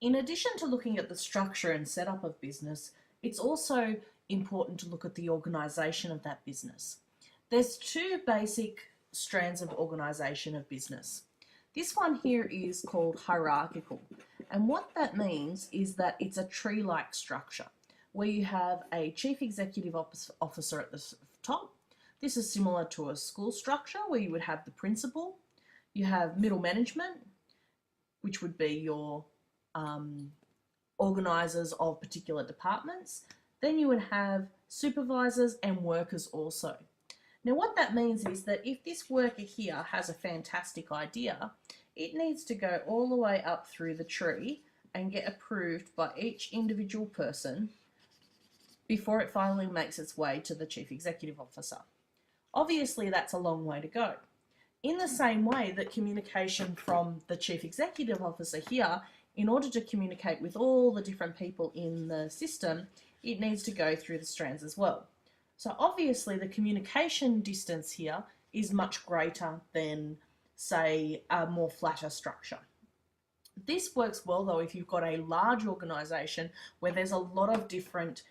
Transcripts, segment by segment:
In addition to looking at the structure and setup of business, it's also important to look at the organisation of that business. There's two basic strands of organisation of business. This one here is called hierarchical, and what that means is that it's a tree-like structure where you have a chief executive officer at the top. This is similar to a school structure where you would have the principal. You have middle management, which would be your organisers of particular departments. Then you would have supervisors and workers also. Now what that means is that if this worker here has a fantastic idea, it needs to go all the way up through the tree and get approved by each individual person before it finally makes its way to the chief executive officer. Obviously that's a long way to go. In the same way that communication from the chief executive officer here, in order to communicate with all the different people in the system, it needs to go through the strands as well. So obviously the communication distance here is much greater than, say, a more flatter structure. This works well though if you've got a large organisation where there's a lot of different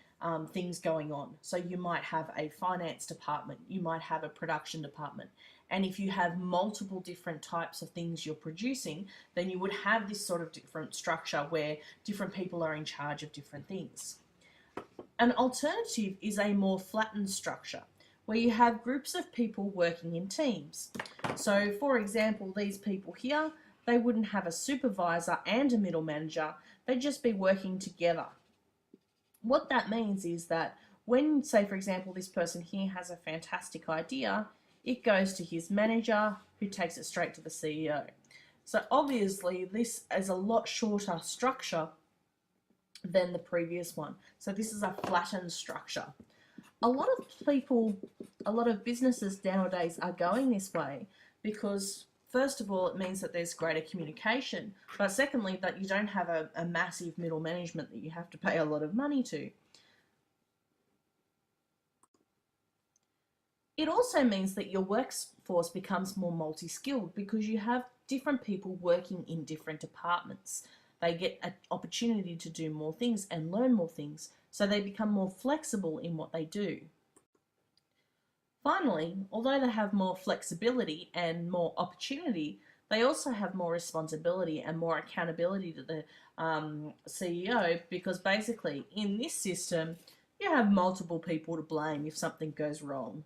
things going on. So you might have a finance department, you might have a production department, and if you have multiple different types of things you're producing, then you would have this sort of different structure where different people are in charge of different things. An alternative is a more flattened structure where you have groups of people working in teams. So for example, these people here, they wouldn't have a supervisor and a middle manager, they'd just be working together. What that means is that when, say for example, this person here has a fantastic idea, it goes to his manager who takes it straight to the CEO. So obviously this is a lot shorter structure than the previous one. So this is a flattened structure. A lot of people, a lot of businesses nowadays are going this way because first of all, it means that there's greater communication, but secondly, that you don't have a massive middle management that you have to pay a lot of money to. It also means that your workforce becomes more multi-skilled because you have different people working in different departments. They get an opportunity to do more things and learn more things, so they become more flexible in what they do. Finally, although they have more flexibility and more opportunity, they also have more responsibility and more accountability to the CEO, because basically in this system you have multiple people to blame if something goes wrong.